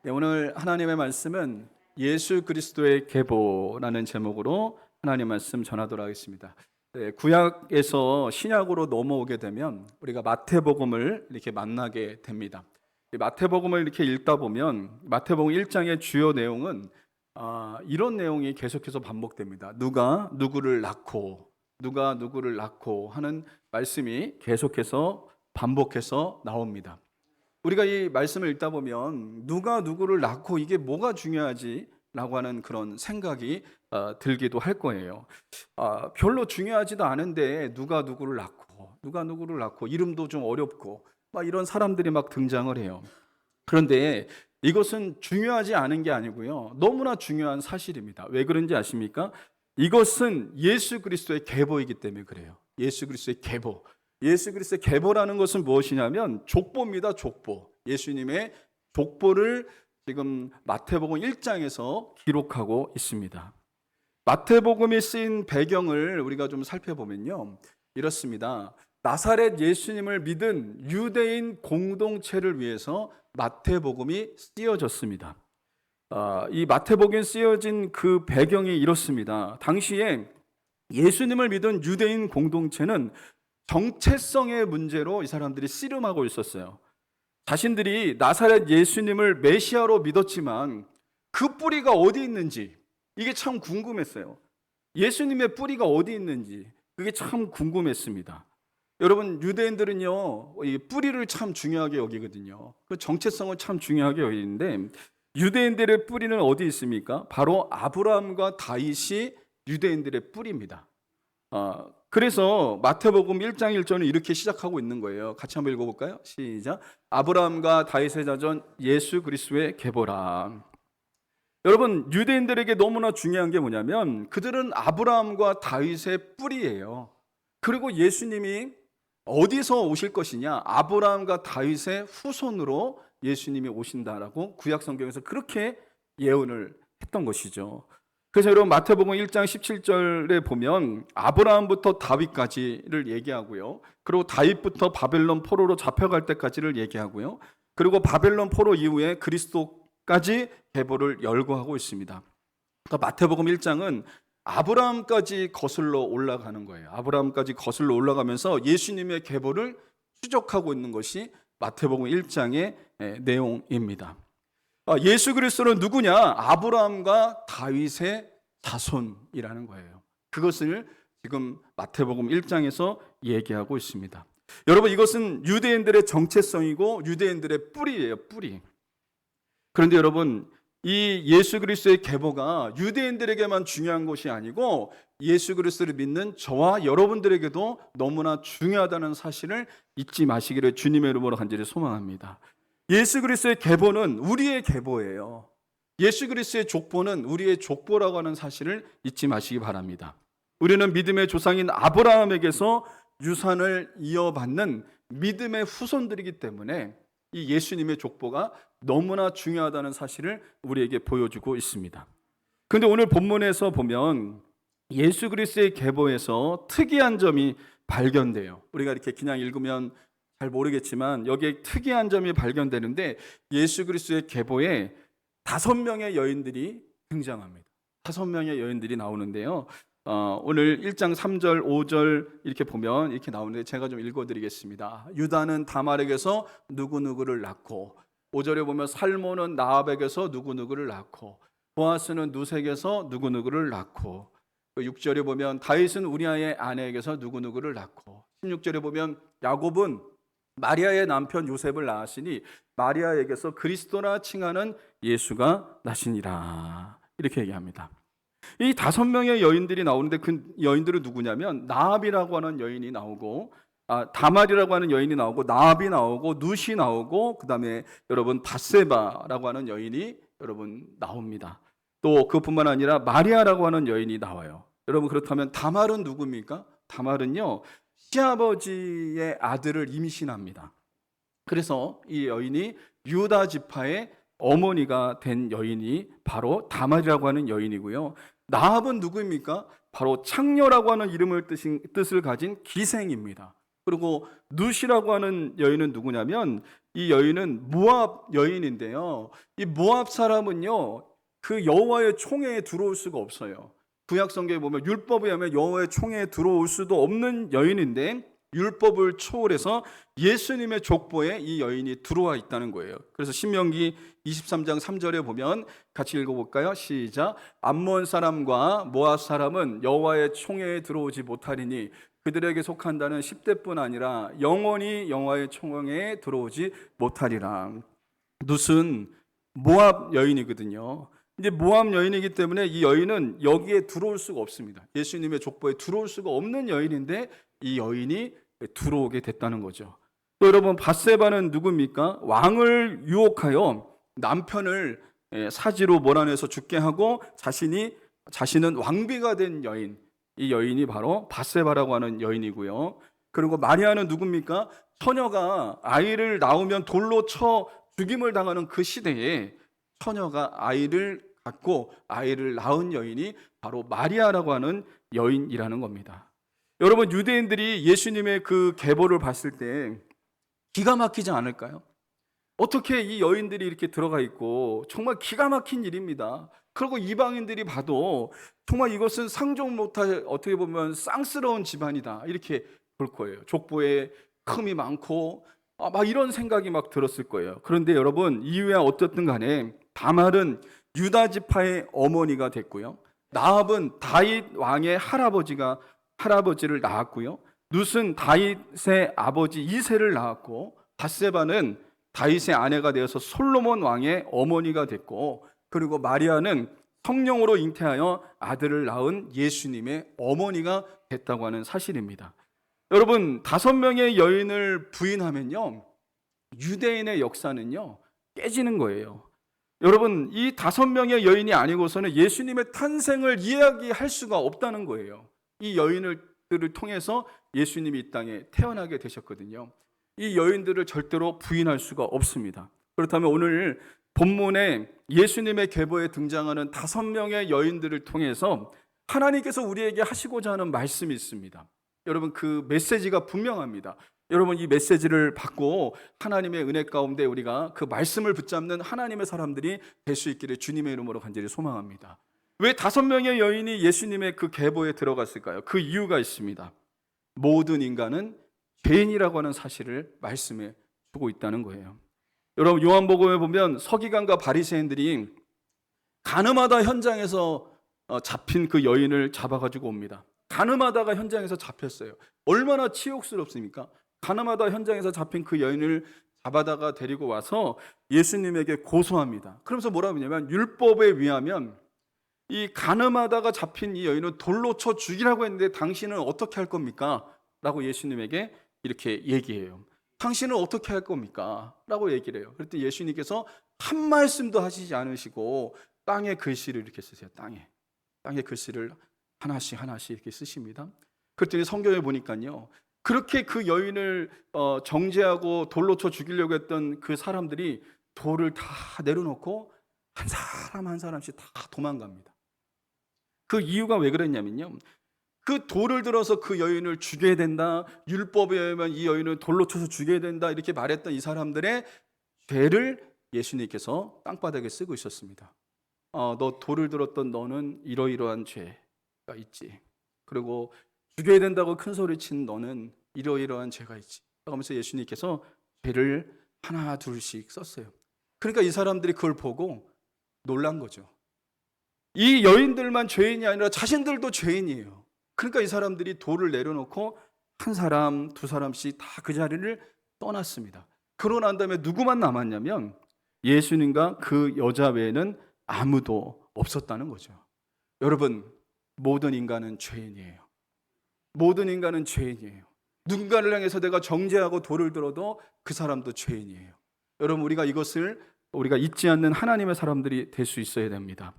오늘 하나님의 말씀은 예수 그리스도의 계보라는 제목으로 하나님 말씀 전하도록 하겠습니다. 구약에서 신약으로 넘어오게 되면 우리가 마태복음을 이렇게 만나게 됩니다. 마태복음을 이렇게 읽다 보면 마태복음 1장의 주요 내용은 이런 내용이 계속해서 반복됩니다. 누가 누구를 낳고 누가 누구를 낳고 하는 말씀이 계속해서 반복해서 나옵니다. 우리가 이 말씀을 읽다 보면 누가 누구를 낳고 이게 뭐가 중요하지? 라고 하는 그런 생각이 들기도 할 거예요. 별로 중요하지도 않은데 누가 누구를 낳고 이름도 좀 어렵고 막 이런 사람들이 막 등장을 해요. 그런데 이것은 중요하지 않은 게 아니고요. 너무나 중요한 사실입니다. 왜 그런지 아십니까? 이것은 예수 그리스도의 계보이기 때문에 그래요. 예수 그리스도의 계보. 예수 그리스도의 계보라는 것은 무엇이냐면 족보입니다. 족보. 예수님의 족보를 지금 마태복음 1장에서 기록하고 있습니다. 마태복음이 쓰인 배경을 우리가 좀 살펴보면요. 이렇습니다. 나사렛 예수님을 믿은 유대인 공동체를 위해서 마태복음이 쓰여졌습니다. 이 마태복음이 쓰여진 그 배경이 이렇습니다. 당시에 예수님을 믿은 유대인 공동체는 정체성의 문제로 이 사람들이 씨름하고 있었어요. 자신들이 나사렛 예수님을 메시아로 믿었지만 그 뿌리가 어디 있는지 이게 참 궁금했어요. 예수님의 뿌리가 어디 있는지 그게 참 궁금했습니다. 여러분, 유대인들은요, 이 뿌리를 참 중요하게 여기거든요. 그 정체성을 참 중요하게 여기는데 유대인들의 뿌리는 어디 있습니까? 바로 아브라함과 다윗이 유대인들의 뿌리입니다. 그래서 마태복음 1장 1절은 이렇게 시작하고 있는 거예요. 같이 한번 읽어볼까요? 시작. 아브라함과 다윗의 자손 예수 그리스도의 계보라. 여러분, 유대인들에게 너무나 중요한 게 뭐냐면 그들은 아브라함과 다윗의 뿌리예요. 그리고 예수님이 어디서 오실 것이냐? 아브라함과 다윗의 후손으로 예수님이 오신다라고 구약 성경에서 그렇게 예언을 했던 것이죠. 그래서 여러분 마태복음 1장 17절에 보면 아브라함부터 다윗까지를 얘기하고요. 그리고 다윗부터 바벨론 포로로 잡혀갈 때까지를 얘기하고요. 그리고 바벨론 포로 이후에 그리스도까지 계보를 열거하고 있습니다. 그러니까 마태복음 1장은 아브라함까지 거슬러 올라가는 거예요. 아브라함까지 거슬러 올라가면서 예수님의 계보를 추적하고 있는 것이 마태복음 1장의 내용입니다. 예수 그리스도는 누구냐? 아브라함과 다윗의 자손이라는 거예요. 그것을 지금 마태복음 1장에서 얘기하고 있습니다. 여러분, 이것은 유대인들의 정체성이고 유대인들의 뿌리예요, 뿌리. 그런데 여러분, 이 예수 그리스도의 계보가 유대인들에게만 중요한 것이 아니고 예수 그리스도를 믿는 저와 여러분들에게도 너무나 중요하다는 사실을 잊지 마시기를 주님의 이름으로 간절히 소망합니다. 예수 그리스도의 계보는 우리의 계보예요. 예수 그리스도의 족보는 우리의 족보라고 하는 사실을 잊지 마시기 바랍니다. 우리는 믿음의 조상인 아브라함에게서 유산을 이어받는 믿음의 후손들이기 때문에 이 예수님의 족보가 너무나 중요하다는 사실을 우리에게 보여주고 있습니다. 그런데 오늘 본문에서 보면 예수 그리스도의 계보에서 특이한 점이 발견돼요. 우리가 이렇게 그냥 읽으면 잘 모르겠지만 여기에 특이한 점이 발견되는데 예수 그리스도의 계보에 5명의 여인들이 등장합니다. 5명의 여인들이 나오는데요. 오늘 1장 3절, 5절 이렇게 보면 이렇게 나오는데 제가 좀 읽어드리겠습니다. 유다는 다말에게서 누구누구를 낳고 5절에 보면 살모는 나압에게서 누구누구를 낳고 보아스는 누색에서 누구누구를 낳고 6절에 보면 다윗은 우리아의 아내에게서 누구누구를 낳고 16절에 보면 야곱은 마리아의 남편 요셉을 낳았으니 마리아에게서 그리스도라 칭하는 예수가 나시니라. 이렇게 얘기합니다. 이 5명의 여인들이 나오는데 그 여인들은 누구냐면 나압이라고 하는 여인이 나오고 다말이라고 하는 여인이 나오고 나압이 나오고 룻이 나오고 그 다음에 여러분 밧세바라고 하는 여인이 여러분 나옵니다. 또 그것뿐만 아니라 마리아라고 하는 여인이 나와요. 여러분 그렇다면 다말은 누굽니까? 다말은요 시아버지의 아들을 임신합니다. 그래서 이 여인이 유다 지파의 어머니가 된 여인이 바로 다말이라고 하는 여인이고요. 나압은 누구입니까? 바로 창녀라고 하는 뜻을 가진 기생입니다. 그리고 룻이라고 하는 여인은 누구냐면 이 여인은 모압 여인인데요. 이 모압 사람은요, 그 여호와의 총회에 들어올 수가 없어요. 구약 성경에 보면 율법에 의하면 여호와의 총회에 들어올 수도 없는 여인인데 율법을 초월해서 예수님의 족보에 이 여인이 들어와 있다는 거예요. 그래서 신명기 23장 3절에 보면 같이 읽어볼까요? 시작. 암몬 사람과 모압 사람은 여호와의 총회에 들어오지 못하리니 그들에게 속한다는 10대뿐 아니라 영원히 여호와의 총회에 들어오지 못하리라. 룻은 모압 여인이거든요. 이제 모압 여인이기 때문에 이 여인은 여기에 들어올 수가 없습니다. 예수님의 족보에 들어올 수가 없는 여인인데 이 여인이 들어오게 됐다는 거죠. 또 여러분, 밧세바는 누굽니까? 왕을 유혹하여 남편을 사지로 몰아내서 죽게 하고 자신은 왕비가 된 여인, 이 여인이 바로 밧세바라고 하는 여인이고요. 그리고 마리아는 누굽니까? 처녀가 아이를 낳으면 돌로 쳐 죽임을 당하는 그 시대에 처녀가 아이를 갖고 아이를 낳은 여인이 바로 마리아라고 하는 여인이라는 겁니다. 여러분, 유대인들이 예수님의 그 계보를 봤을 때 기가 막히지 않을까요? 어떻게 이 여인들이 이렇게 들어가 있고 정말 기가 막힌 일입니다. 그리고 이방인들이 봐도 정말 이것은 상종 못할, 어떻게 보면 쌍스러운 집안이다 이렇게 볼 거예요. 족보에 흠이 많고 막 이런 생각이 막 들었을 거예요. 그런데 여러분, 이유야 어떻든 간에 다말은 유다 지파의 어머니가 됐고요. 나합은 다윗 왕의 할아버지를 낳았고요. 룻은 다윗의 아버지 이새를 낳았고, 밧세바는 다윗의 아내가 되어서 솔로몬 왕의 어머니가 됐고, 그리고 마리아는 성령으로 잉태하여 아들을 낳은 예수님의 어머니가 됐다고 하는 사실입니다. 여러분, 5명의 여인을 부인하면요, 유대인의 역사는요 깨지는 거예요. 여러분, 이 5명의 여인이 아니고서는 예수님의 탄생을 이야기할 수가 없다는 거예요. 이 여인들을 통해서 예수님이 이 땅에 태어나게 되셨거든요. 이 여인들을 절대로 부인할 수가 없습니다. 그렇다면 오늘 본문에 예수님의 계보에 등장하는 5명의 여인들을 통해서 하나님께서 우리에게 하시고자 하는 말씀이 있습니다. 여러분, 그 메시지가 분명합니다. 여러분, 이 메시지를 받고 하나님의 은혜 가운데 우리가 그 말씀을 붙잡는 하나님의 사람들이 될 수 있기를 주님의 이름으로 간절히 소망합니다. 왜 5명의 여인이 예수님의 그 계보에 들어갔을까요? 그 이유가 있습니다. 모든 인간은 죄인이라고 하는 사실을 말씀해 주고 있다는 거예요. 여러분, 요한복음에 보면 서기관과 바리새인들이 가늠하다 현장에서 잡힌 그 여인을 잡아가지고 옵니다. 가늠하다가 현장에서 잡혔어요. 얼마나 치욕스럽습니까? 가늠하다 현장에서 잡힌 그 여인을 잡아다가 데리고 와서 예수님에게 고소합니다. 그러면서 뭐라고 하냐면, 율법에 의하면 이 가늠하다가 잡힌 이 여인은 돌로 쳐 죽이라고 했는데 당신은 어떻게 할 겁니까? 라고 예수님에게 이렇게 얘기해요. 당신은 어떻게 할 겁니까? 라고 얘기를 해요. 그랬더니 예수님께서 한 말씀도 하시지 않으시고 땅에 글씨를 이렇게 쓰세요. 땅에 글씨를 하나씩 이렇게 쓰십니다. 그랬더니 성경에 보니까요, 그렇게 그 여인을 정죄하고 돌로 쳐 죽이려고 했던 그 사람들이 돌을 다 내려놓고 한 사람 한 사람씩 다 도망갑니다. 그 이유가 왜 그랬냐면요, 그 돌을 들어서 그 여인을 죽여야 된다, 율법에 의하면 이 여인을 돌로 쳐서 죽여야 된다 이렇게 말했던 이 사람들의 죄를 예수님께서 땅바닥에 쓰고 있었습니다. 너 돌을 들었던 너는 이러이러한 죄가 있지. 그리고 죽여야 된다고 큰 소리 친 너는 이러이러한 죄가 있지. 그러면서 예수님께서 죄를 하나 둘씩 썼어요. 그러니까 이 사람들이 그걸 보고 놀란 거죠. 이 여인들만 죄인이 아니라 자신들도 죄인이에요. 그러니까 이 사람들이 돌을 내려놓고 한 사람, 두 사람씩 다 그 자리를 떠났습니다. 그러고 난 다음에 누구만 남았냐면 예수님과 그 여자 외에는 아무도 없었다는 거죠. 여러분, 모든 인간은 죄인이에요. 모든 인간은 죄인이에요. 누군가를 향해서 내가 정죄하고 돌을 들어도 그 사람도 죄인이에요. 여러분, 우리가 잊지 않는 하나님의 사람들이 될 수 있어야 됩니다.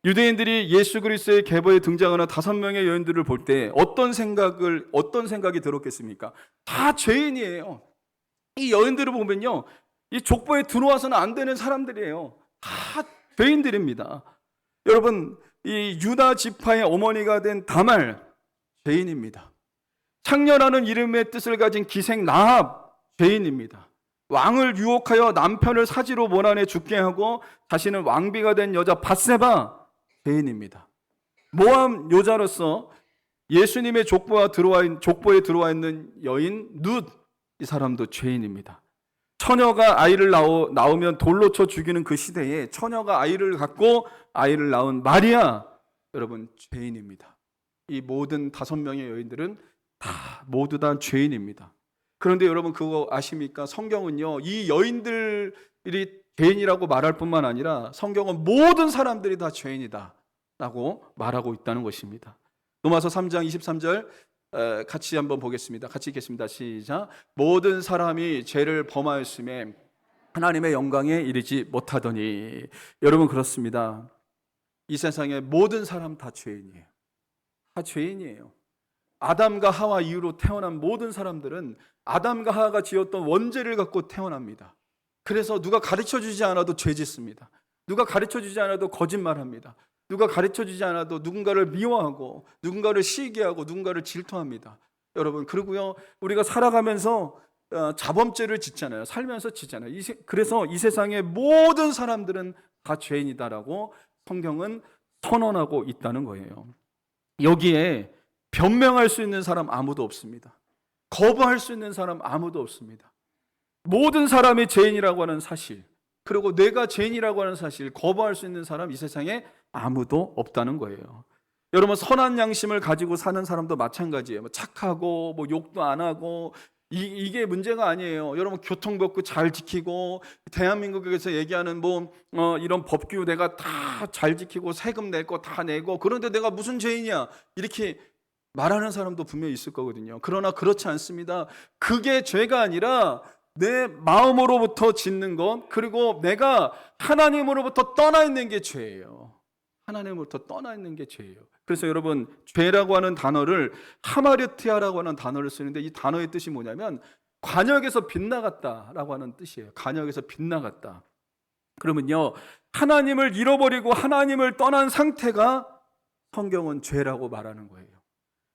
유대인들이 예수 그리스도의 계보에 등장하는 5명의 여인들을 볼 때 어떤 생각이 들었겠습니까? 다 죄인이에요. 이 여인들을 보면요, 이 족보에 들어와서는 안 되는 사람들이에요. 다 죄인들입니다. 여러분, 이 유다 지파의 어머니가 된 다말, 죄인입니다. 창녀라는 이름의 뜻을 가진 기생 나합, 죄인입니다. 왕을 유혹하여 남편을 사지로 몰아내 죽게 하고 자신은 왕비가 된 여자 밧세바, 죄인입니다. 모함 여자로서 예수님의 족보에 들어와 있는 여인 룻, 이 사람도 죄인입니다. 처녀가 아이를 낳으면 돌로 쳐 죽이는 그 시대에 처녀가 아이를 갖고 아이를 낳은 마리아, 여러분 죄인입니다. 이 모든 5명의 여인들은 모두 다 죄인입니다. 그런데 여러분 그거 아십니까? 성경은요, 이 여인들이 죄인이라고 말할 뿐만 아니라 성경은 모든 사람들이 다 죄인이다 라고 말하고 있다는 것입니다. 로마서 3장 23절 같이 한번 보겠습니다. 같이 읽겠습니다. 시작. 모든 사람이 죄를 범하였음에 하나님의 영광에 이르지 못하더니. 여러분 그렇습니다. 이 세상의 모든 사람 다 죄인이에요. 다 죄인이에요. 아담과 하와 이후로 태어난 모든 사람들은 아담과 하와가 지었던 원죄를 갖고 태어납니다. 그래서 누가 가르쳐주지 않아도 죄 짓습니다. 누가 가르쳐주지 않아도 거짓말합니다. 누가 가르쳐주지 않아도 누군가를 미워하고 누군가를 시기하고 누군가를 질투합니다. 여러분, 그리고요, 우리가 살아가면서 자범죄를 짓잖아요. 살면서 짓잖아요. 그래서 이 세상의 모든 사람들은 다 죄인이다라고 성경은 선언하고 있다는 거예요. 여기에 변명할 수 있는 사람 아무도 없습니다. 거부할 수 있는 사람 아무도 없습니다. 모든 사람이 죄인이라고 하는 사실, 그리고 내가 죄인이라고 하는 사실 거부할 수 있는 사람 이 세상에 아무도 없다는 거예요. 여러분, 선한 양심을 가지고 사는 사람도 마찬가지예요. 착하고 욕도 안 하고 이게 문제가 아니에요. 여러분, 교통법규 잘 지키고 대한민국에서 얘기하는 이런 법규 내가 다 잘 지키고 세금 낼 거 다 내고, 그런데 내가 무슨 죄인이야 이렇게 말하는 사람도 분명히 있을 거거든요. 그러나 그렇지 않습니다. 그게 죄가 아니라 내 마음으로부터 짓는 것, 그리고 내가 하나님으로부터 떠나 있는 게 죄예요. 하나님으로부터 떠나 있는 게 죄예요. 그래서 여러분, 죄라고 하는 단어를 하마르티아라고 하는 단어를 쓰는데, 이 단어의 뜻이 뭐냐면 관역에서 빗나갔다라고 하는 뜻이에요. 관역에서 빗나갔다. 그러면요, 하나님을 잃어버리고 하나님을 떠난 상태가 성경은 죄라고 말하는 거예요.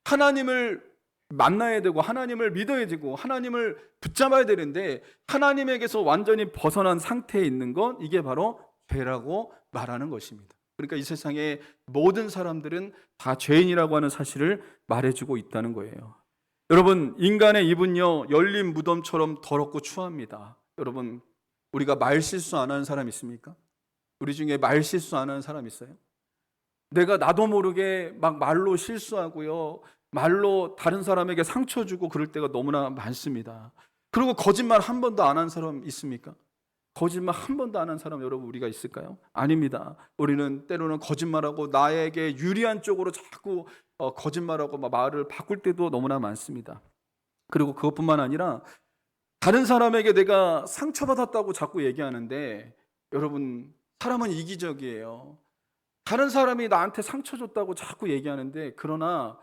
하나님을 만나야 되고 하나님을 믿어야 되고 하나님을 붙잡아야 되는데 하나님에게서 완전히 벗어난 상태에 있는 건 이게 바로 죄라고 말하는 것입니다. 그러니까 이 세상의 모든 사람들은 다 죄인이라고 하는 사실을 말해주고 있다는 거예요. 여러분, 인간의 입은요, 열린 무덤처럼 더럽고 추합니다. 여러분, 우리가 말 실수 안 하는 사람 있습니까? 우리 중에 말 실수 안 하는 사람 있어요? 내가 나도 모르게 막 말로 실수하고요, 말로 다른 사람에게 상처 주고 그럴 때가 너무나 많습니다. 그리고 거짓말 한 번도 안 한 사람 있습니까? 거짓말 한 번도 안 한 사람 여러분 우리가 있을까요? 아닙니다. 우리는 때로는 거짓말하고 나에게 유리한 쪽으로 자꾸 거짓말하고 말을 바꿀 때도 너무나 많습니다. 그리고 그것뿐만 아니라 다른 사람에게 내가 상처받았다고 자꾸 얘기하는데, 여러분, 사람은 이기적이에요. 다른 사람이 나한테 상처 줬다고 자꾸 얘기하는데, 그러나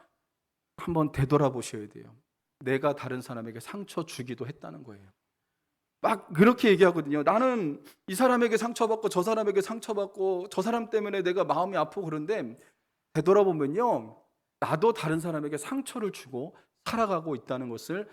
한번 되돌아보셔야 돼요. 내가 다른 사람에게 상처 주기도 했다는 거예요. 막 그렇게 얘기하거든요. 나는 이 사람에게 상처받고 저 사람에게 상처받고 저 사람 때문에 내가 마음이 아프고, 그런데 되돌아보면요, 나도 다른 사람에게 상처를 주고 살아가고 있다는 것을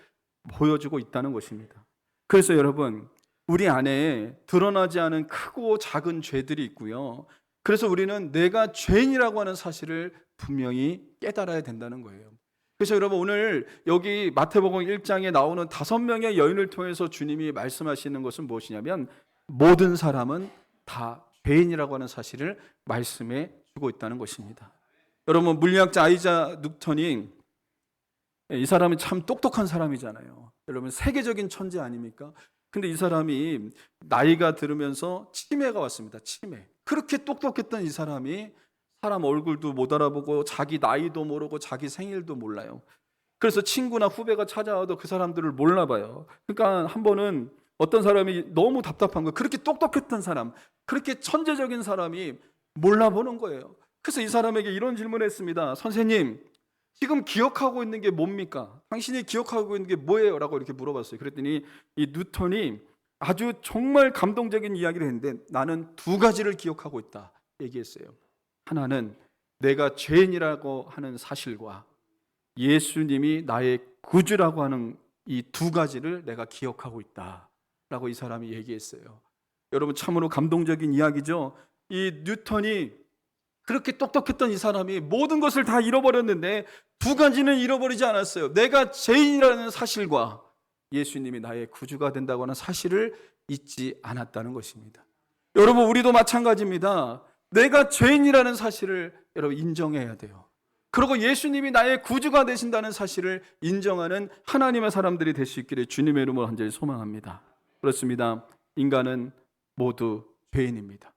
보여주고 있다는 것입니다. 그래서 여러분, 우리 안에 드러나지 않은 크고 작은 죄들이 있고요. 그래서 우리는 내가 죄인이라고 하는 사실을 분명히 깨달아야 된다는 거예요. 그래서 여러분, 오늘 여기 마태복음 1장에 나오는 5명의 여인을 통해서 주님이 말씀하시는 것은 무엇이냐면, 모든 사람은 다 죄인이라고 하는 사실을 말씀해 주고 있다는 것입니다. 여러분, 물리학자 아이자 뉴턴이, 이 사람은 참 똑똑한 사람이잖아요. 여러분, 세계적인 천재 아닙니까? 근데 이 사람이 나이가 들으면서 치매가 왔습니다. 치매. 그렇게 똑똑했던 이 사람이 사람 얼굴도 못 알아보고 자기 나이도 모르고 자기 생일도 몰라요. 그래서 친구나 후배가 찾아와도 그 사람들을 몰라봐요. 그러니까 한 번은 어떤 사람이 너무 답답한 거예요. 그렇게 똑똑했던 사람, 그렇게 천재적인 사람이 몰라보는 거예요. 그래서 이 사람에게 이런 질문을 했습니다. 선생님, 지금 기억하고 있는 게 뭡니까? 당신이 기억하고 있는 게 뭐예요? 라고 이렇게 물어봤어요. 그랬더니 이 뉴턴이 아주 정말 감동적인 이야기를 했는데, 나는 2가지를 기억하고 있다 얘기했어요. 하나는 내가 죄인이라고 하는 사실과 예수님이 나의 구주라고 하는 이 2가지를 내가 기억하고 있다 라고 이 사람이 얘기했어요. 여러분, 참으로 감동적인 이야기죠. 이 뉴턴이 그렇게 똑똑했던 이 사람이 모든 것을 다 잃어버렸는데 두 가지는 잃어버리지 않았어요. 내가 죄인이라는 사실과 예수님이 나의 구주가 된다고 하는 사실을 잊지 않았다는 것입니다. 여러분, 우리도 마찬가지입니다. 내가 죄인이라는 사실을 여러분 인정해야 돼요. 그리고 예수님이 나의 구주가 되신다는 사실을 인정하는 하나님의 사람들이 될 수 있기를 주님의 이름으로 간절히 소망합니다. 그렇습니다. 인간은 모두 죄인입니다.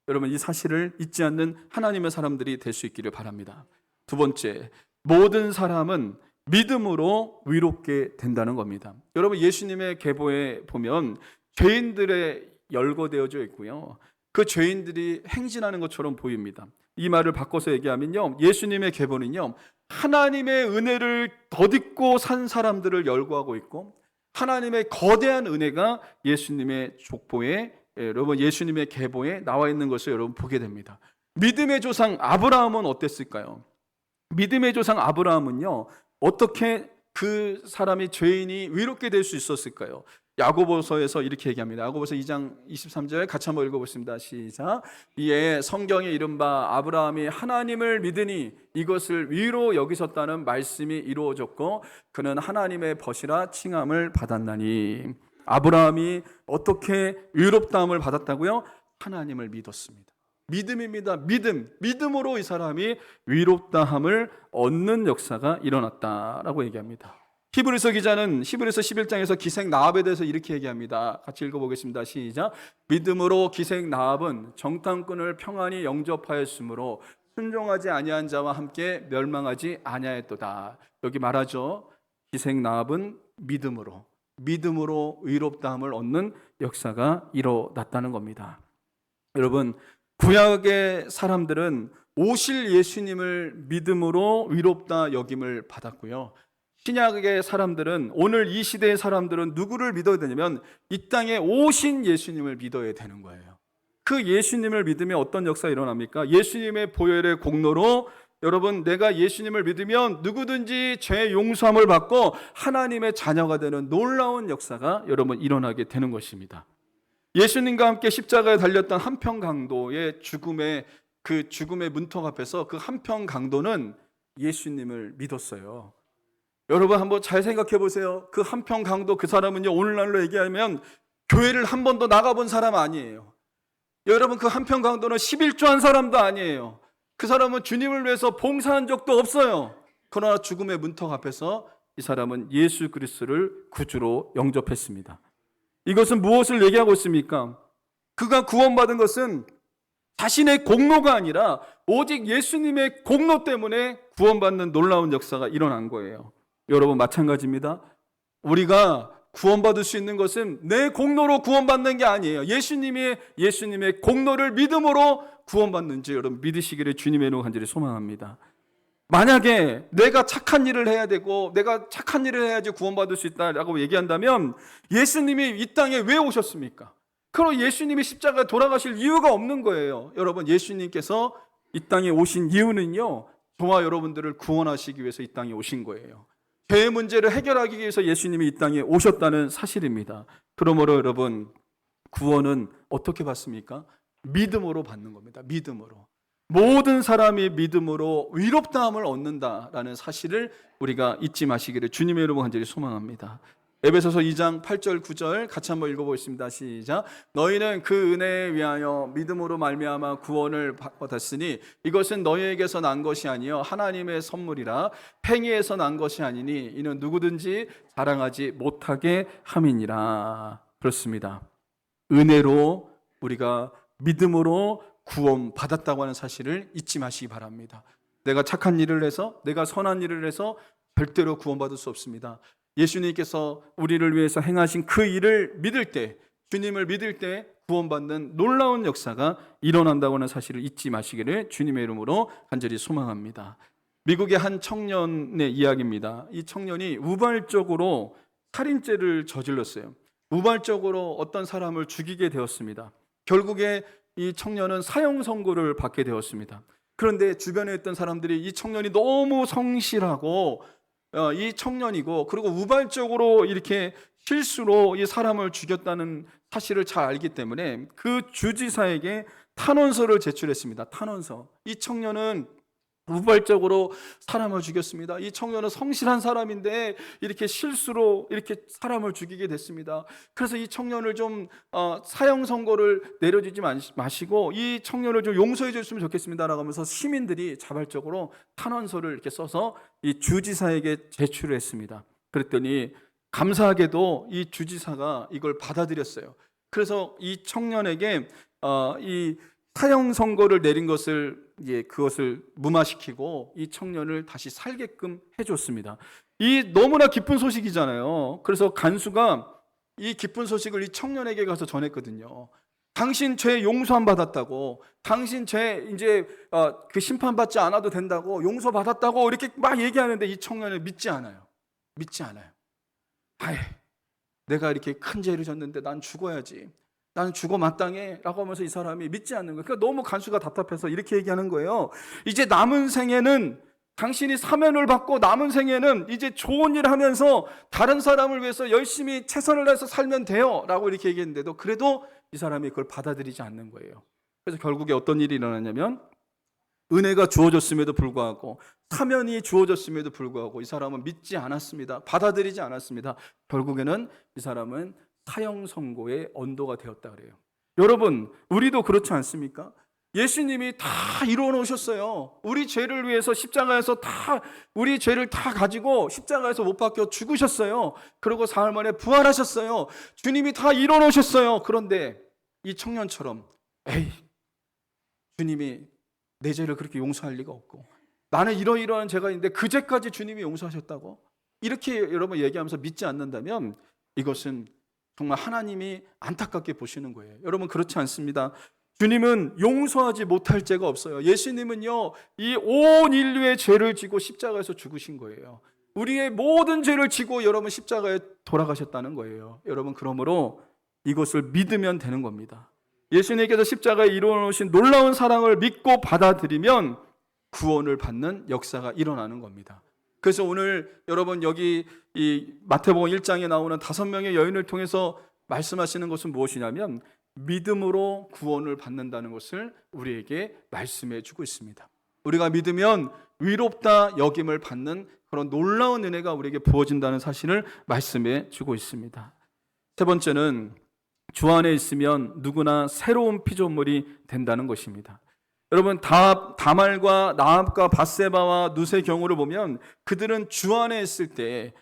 여러분, 이 사실을 잊지 않는 하나님의 사람들이 될 수 있기를 바랍니다. 두 번째, 모든 사람은 믿음으로 위롭게 된다는 겁니다. 여러분, 예수님의 계보에 보면 죄인들의 열거되어져 있고요, 그 죄인들이 행진하는 것처럼 보입니다. 이 말을 바꿔서 얘기하면요, 예수님의 계보는요, 하나님의 은혜를 덧입고 산 사람들을 열거하고 있고, 하나님의 거대한 은혜가 예수님의 족보에, 여러분, 예수님의 계보에 나와 있는 것을 여러분 보게 됩니다. 믿음의 조상 아브라함은 어땠을까요? 믿음의 조상 아브라함은요, 어떻게 그 사람이 죄인이 위롭게 될 수 있었을까요? 야고보서에서 이렇게 얘기합니다. 야고보서 2장 23절 같이 한번 읽어보겠습니다. 시작. 이에 성경에 이른바 아브라함이 하나님을 믿으니 이것을 위로 여기셨다는 말씀이 이루어졌고 그는 하나님의 벗이라 칭함을 받았나니. 아브라함이 어떻게 위롭다함을 받았다고요? 하나님을 믿었습니다. 믿음입니다. 믿음으로 이 사람이 위롭다함을 얻는 역사가 일어났다라고 얘기합니다. 히브리서 기자는 히브리서 11장에서 기생 나합에 대해서 이렇게 얘기합니다. 같이 읽어보겠습니다. 시작. 믿음으로 기생 나합은 정탐꾼을 평안히 영접하였으므로 순종하지 아니한 자와 함께 멸망하지 아니하였도다. 여기 말하죠. 기생 나합은 믿음으로 위롭다함을 얻는 역사가 일어났다는 겁니다. 여러분, 구약의 사람들은 오실 예수님을 믿음으로 위롭다 여김을 받았고요, 신약의 사람들은, 오늘 이 시대의 사람들은 누구를 믿어야 되냐면 이 땅에 오신 예수님을 믿어야 되는 거예요. 그 예수님을 믿으면 어떤 역사가 일어납니까? 예수님의 보혈의 공로로 여러분, 내가 예수님을 믿으면 누구든지 죄 용서함을 받고 하나님의 자녀가 되는 놀라운 역사가 여러분 일어나게 되는 것입니다. 예수님과 함께 십자가에 달렸던 한평강도의 죽음의 문턱 앞에서 그 한평강도는 예수님을 믿었어요. 여러분, 한번 잘 생각해 보세요. 그 한평강도, 그 사람은요, 오늘날로 얘기하면 교회를 한 번도 나가본 사람 아니에요. 여러분, 그 한평강도는 11조한 사람도 아니에요. 그 사람은 주님을 위해서 봉사한 적도 없어요. 그러나 죽음의 문턱 앞에서 이 사람은 예수 그리스도를 구주로 영접했습니다. 이것은 무엇을 얘기하고 있습니까? 그가 구원받은 것은 자신의 공로가 아니라 오직 예수님의 공로 때문에 구원받는 놀라운 역사가 일어난 거예요. 여러분, 마찬가지입니다. 우리가 구원받을 수 있는 것은 내 공로로 구원받는 게 아니에요. 예수님의 공로를 믿음으로 구원받는지 여러분 믿으시기를 주님의 이름으로 간절히 소망합니다. 만약에 내가 착한 일을 해야 되고 내가 착한 일을 해야지 구원받을 수 있다라고 얘기한다면 예수님이 이 땅에 왜 오셨습니까? 그럼 예수님이 십자가에 돌아가실 이유가 없는 거예요. 여러분, 예수님께서 이 땅에 오신 이유는요, 저와 여러분들을 구원하시기 위해서 이 땅에 오신 거예요. 죄의 문제를 해결하기 위해서 예수님이 이 땅에 오셨다는 사실입니다. 그러므로 여러분, 구원은 어떻게 받습니까? 믿음으로 받는 겁니다. 믿음으로. 모든 사람이 믿음으로 위롭다함을 얻는다라는 사실을 우리가 잊지 마시기를 주님의 이름으로 간절히 소망합니다. 에베소서 2장 8절 9절 같이 한번 읽어보겠습니다. 시작. 너희는 그 은혜에 위하여 믿음으로 말미암아 구원을 받았으니 이것은 너희에게서 난 것이 아니요 하나님의 선물이라. 행위에서 난 것이 아니니 이는 누구든지 자랑하지 못하게 함이니라. 그렇습니다. 은혜로 우리가 믿음으로 구원받았다고 하는 사실을 잊지 마시기 바랍니다. 내가 착한 일을 해서, 내가 선한 일을 해서 절대로 구원받을 수 없습니다. 예수님께서 우리를 위해서 행하신 그 일을 믿을 때, 주님을 믿을 때 구원받는 놀라운 역사가 일어난다고 하는 사실을 잊지 마시기를 주님의 이름으로 간절히 소망합니다. 미국의 한 청년의 이야기입니다. 이 청년이 우발적으로 살인죄를 저질렀어요. 우발적으로 어떤 사람을 죽이게 되었습니다. 결국에 이 청년은 사형 선고를 받게 되었습니다. 그런데 주변에 있던 사람들이 이 청년이 너무 성실하고 이 청년이고 그리고 우발적으로 이렇게 실수로 이 사람을 죽였다는 사실을 잘 알기 때문에 그 주지사에게 탄원서를 제출했습니다. 탄원서. 이 청년은 우발적으로 사람을 죽였습니다. 이 청년은 성실한 사람인데 이렇게 실수로 이렇게 사람을 죽이게 됐습니다. 그래서 이 청년을 좀 사형 선고를 내려주지 마시고 이 청년을 좀 용서해 줬으면 좋겠습니다라고 하면서 시민들이 자발적으로 탄원서를 이렇게 써서 이 주지사에게 제출을 했습니다. 그랬더니 감사하게도 이 주지사가 이걸 받아들였어요. 그래서 이 청년에게 이 사형 선고를 내린 것을 그것을 무마시키고 이 청년을 다시 살게끔 해줬습니다. 이 너무나 기쁜 소식이잖아요. 그래서 간수가 이 기쁜 소식을 이 청년에게 가서 전했거든요. 당신 죄 용서함 받았다고, 당신 죄 이제 그 심판받지 않아도 된다고, 용서받았다고 이렇게 막 얘기하는데 이 청년은 믿지 않아요. 믿지 않아요. 아이, 내가 이렇게 큰 죄를 졌는데 난 죽어야지. 나는 죽어 마땅해 라고 하면서 이 사람이 믿지 않는 거예요. 그러니까 너무 간수가 답답해서 이렇게 얘기하는 거예요. 이제 남은 생에는 당신이 사면을 받고 남은 생에는 이제 좋은 일 하면서 다른 사람을 위해서 열심히 최선을 다해서 살면 돼요 라고 이렇게 얘기했는데도 그래도 이 사람이 그걸 받아들이지 않는 거예요. 그래서 결국에 어떤 일이 일어났냐면 은혜가 주어졌음에도 불구하고 사면이 주어졌음에도 불구하고 이 사람은 믿지 않았습니다. 받아들이지 않았습니다. 결국에는 이 사람은 사형 선고의 언도가 되었다 그래요. 여러분, 우리도 그렇지 않습니까? 예수님이 다 이루어 놓으셨어요. 우리 죄를 위해서 십자가에서 우리 죄를 다 가지고 십자가에서 못 박혀 죽으셨어요. 그리고 사흘 만에 부활하셨어요. 주님이 다 이루어 놓으셨어요. 그런데 이 청년처럼 에이, 주님이 내 죄를 그렇게 용서할 리가 없고 나는 이러이러한 죄가 있는데 그 죄까지 주님이 용서하셨다고? 이렇게 여러분 얘기하면서 믿지 않는다면 이것은 정말 하나님이 안타깝게 보시는 거예요. 여러분 그렇지 않습니다. 주님은 용서하지 못할 죄가 없어요. 예수님은요 이 온 인류의 죄를 지고 십자가에서 죽으신 거예요. 우리의 모든 죄를 지고 여러분 십자가에 돌아가셨다는 거예요. 여러분 그러므로 이것을 믿으면 되는 겁니다. 예수님께서 십자가에 이루어놓으신 놀라운 사랑을 믿고 받아들이면 구원을 받는 역사가 일어나는 겁니다. 그래서 오늘 여러분 여기 이 마태복음 1장에 나오는 5명의 여인을 통해서 말씀하시는 것은 무엇이냐면 믿음으로 구원을 받는다는 것을 우리에게 말씀해 주고 있습니다. 우리가 믿으면 위롭다 여김을 받는 그런 놀라운 은혜가 우리에게 부어진다는 사실을 말씀해 주고 있습니다. 세 번째는 주 안에 있으면 누구나 새로운 피조물이 된다는 것입니다. 여러분 다말과 나합과 밧세바와 룻의 경우를 보면 그들은 주 안에 있을 때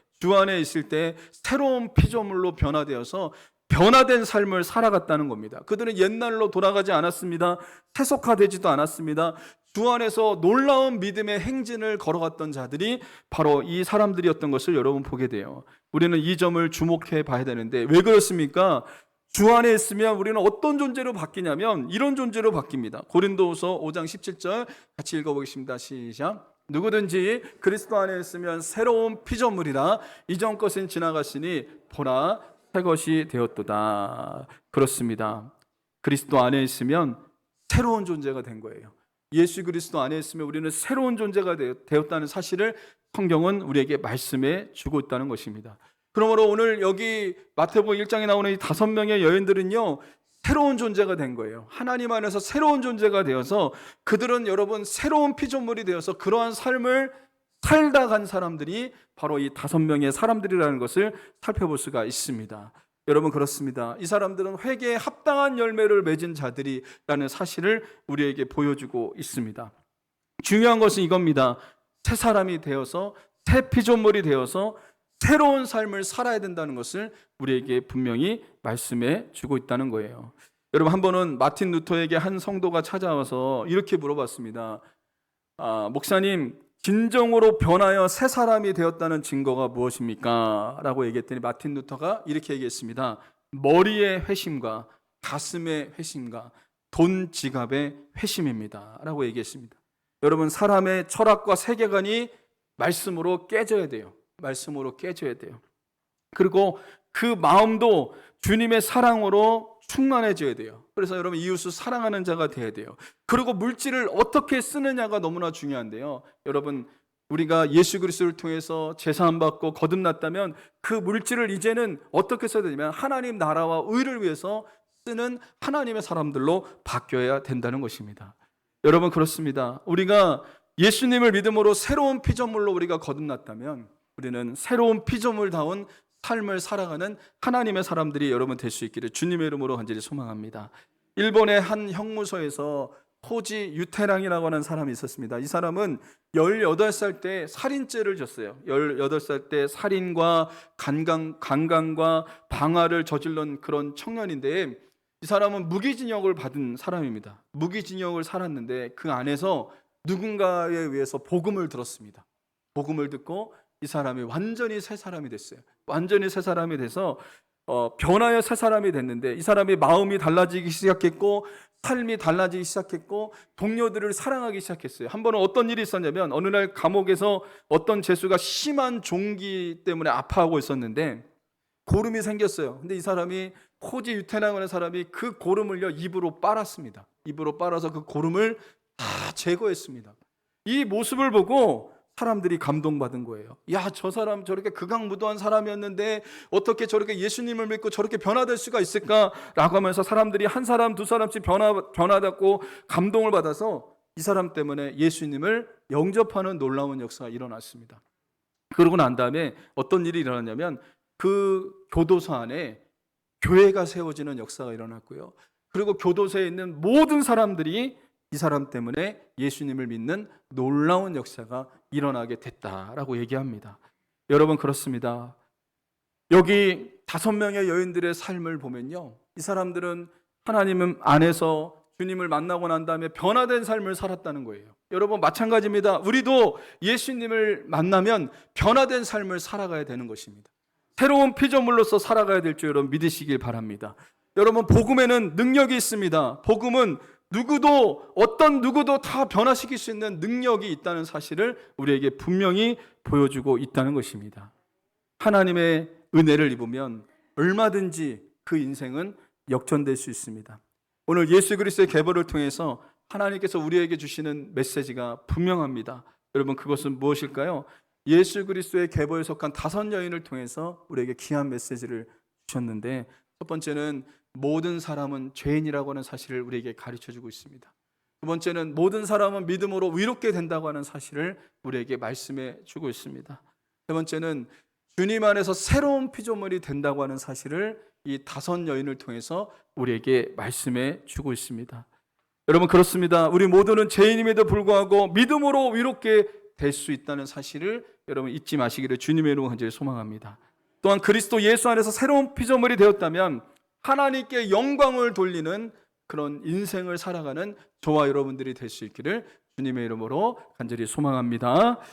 새로운 피조물로 변화되어서 변화된 삶을 살아갔다는 겁니다. 그들은 옛날로 돌아가지 않았습니다. 세속화되지도 않았습니다. 주 안에서 놀라운 믿음의 행진을 걸어갔던 자들이 바로 이 사람들이었던 것을 여러분 보게 돼요. 우리는 이 점을 주목해 봐야 되는데 왜 그렇습니까? 주 안에 있으면 우리는 어떤 존재로 바뀌냐면 이런 존재로 바뀝니다. 고린도후서 5장 17절 같이 읽어보겠습니다. 시작. 누구든지 그리스도 안에 있으면 새로운 피조물이라 이전 것은 지나갔으니 보라 새 것이 되었도다. 그렇습니다. 그리스도 안에 있으면 새로운 존재가 된 거예요. 예수 그리스도 안에 있으면 우리는 새로운 존재가 되었다는 사실을 성경은 우리에게 말씀해 주고 있다는 것입니다. 그러므로 오늘 여기 마태복음 1장에 나오는 이 5명의 여인들은요 새로운 존재가 된 거예요. 하나님 안에서 새로운 존재가 되어서 그들은 여러분 새로운 피조물이 되어서 그러한 삶을 살다 간 사람들이 바로 이 5명의 사람들이라는 것을 살펴볼 수가 있습니다. 여러분 그렇습니다. 이 사람들은 회개에 합당한 열매를 맺은 자들이라는 사실을 우리에게 보여주고 있습니다. 중요한 것은 이겁니다. 새 사람이 되어서 새 피조물이 되어서 새로운 삶을 살아야 된다는 것을 우리에게 분명히 말씀해 주고 있다는 거예요. 여러분 한 번은 마틴 루터에게 한 성도가 찾아와서 이렇게 물어봤습니다. 목사님, 진정으로 변하여 새 사람이 되었다는 증거가 무엇입니까? 라고 얘기했더니 마틴 루터가 이렇게 얘기했습니다. 머리의 회심과 가슴의 회심과 돈 지갑의 회심입니다. 라고 얘기했습니다. 여러분 사람의 철학과 세계관이 말씀으로 깨져야 돼요. 말씀으로 깨져야 돼요. 그리고 그 마음도 주님의 사랑으로 충만해져야 돼요. 그래서 여러분 이웃을 사랑하는 자가 돼야 돼요. 그리고 물질을 어떻게 쓰느냐가 너무나 중요한데요. 여러분 우리가 예수 그리스도를 통해서 제사함 받고 거듭났다면 그 물질을 이제는 어떻게 써야 되냐면 하나님 나라와 의를 위해서 쓰는 하나님의 사람들로 바뀌어야 된다는 것입니다. 여러분, 그렇습니다. 우리가 예수님을 믿음으로 새로운 피조물로 우리가 거듭났다면 우리는 새로운 피조물다운 삶을 살아가는 하나님의 사람들이 여러분 될 수 있기를 주님의 이름으로 간절히 소망합니다. 일본의 한 형무소에서 호지 유테랑이라고 하는 사람이 있었습니다. 이 사람은 18살 때 살인죄를 졌어요. 18살 때 살인과 강간과 방화를 저질른 그런 청년인데, 이 사람은 무기징역을 받은 사람입니다. 무기징역을 살았는데 그 안에서 누군가에 의해서 복음을 들었습니다. 복음을 듣고 이 사람이 완전히 새 사람이 됐어요. 완전히 새 사람이 돼서 변화의 새 사람이 됐는데, 이 사람이 마음이 달라지기 시작했고 삶이 달라지기 시작했고 동료들을 사랑하기 시작했어요. 한 번은 어떤 일이 있었냐면, 어느 날 감옥에서 어떤 죄수가 심한 종기 때문에 아파하고 있었는데 고름이 생겼어요. 근데 이 사람이 호지 유테나라는 사람이 그 고름을요 입으로 빨았습니다. 입으로 빨아서 그 고름을 다 제거했습니다. 이 모습을 보고 사람들이 감동받은 거예요. 야, 저 사람 저렇게 극악무도한 사람이었는데 어떻게 저렇게 예수님을 믿고 저렇게 변화될 수가 있을까라고 하면서 사람들이 한 사람 두 사람씩 변화받고 감동을 받아서 이 사람 때문에 예수님을 영접하는 놀라운 역사가 일어났습니다. 그러고 난 다음에 어떤 일이 일어났냐면 그 교도소 안에 교회가 세워지는 역사가 일어났고요. 그리고 교도소에 있는 모든 사람들이 이 사람 때문에 예수님을 믿는 놀라운 역사가 일어나게 됐다라고 얘기합니다. 여러분, 그렇습니다. 여기 5명의 여인들의 삶을 보면요, 이 사람들은 하나님 안에서 주님을 만나고 난 다음에 변화된 삶을 살았다는 거예요. 여러분, 마찬가지입니다. 우리도 예수님을 만나면 변화된 삶을 살아가야 되는 것입니다. 새로운 피조물로서 살아가야 될 줄 여러분 믿으시길 바랍니다. 여러분, 복음에는 능력이 있습니다. 복음은 어떤 누구도 다 변화시킬 수 있는 능력이 있다는 사실을 우리에게 분명히 보여주고 있다는 것입니다. 하나님의 은혜를 입으면 얼마든지 그 인생은 역전될 수 있습니다. 오늘 예수 그리스도의 계보를 통해서 하나님께서 우리에게 주시는 메시지가 분명합니다. 여러분, 그것은 무엇일까요? 예수 그리스도의 계보에 속한 5 여인을 통해서 우리에게 귀한 메시지를 주셨는데, 첫 번째는 모든 사람은 죄인이라고 하는 사실을 우리에게 가르쳐주고 있습니다. 두 번째는 모든 사람은 믿음으로 의롭게 된다고 하는 사실을 우리에게 말씀해 주고 있습니다. 세 번째는 주님 안에서 새로운 피조물이 된다고 하는 사실을 이 5 여인을 통해서 우리에게 말씀해 주고 있습니다. 여러분, 그렇습니다. 우리 모두는 죄인임에도 불구하고 믿음으로 의롭게 될 수 있다는 사실을 여러분 잊지 마시기를 주님의 이름으로 간절히 소망합니다. 또한 그리스도 예수 안에서 새로운 피조물이 되었다면 하나님께 영광을 돌리는 그런 인생을 살아가는 저와 여러분들이 될 수 있기를 주님의 이름으로 간절히 소망합니다.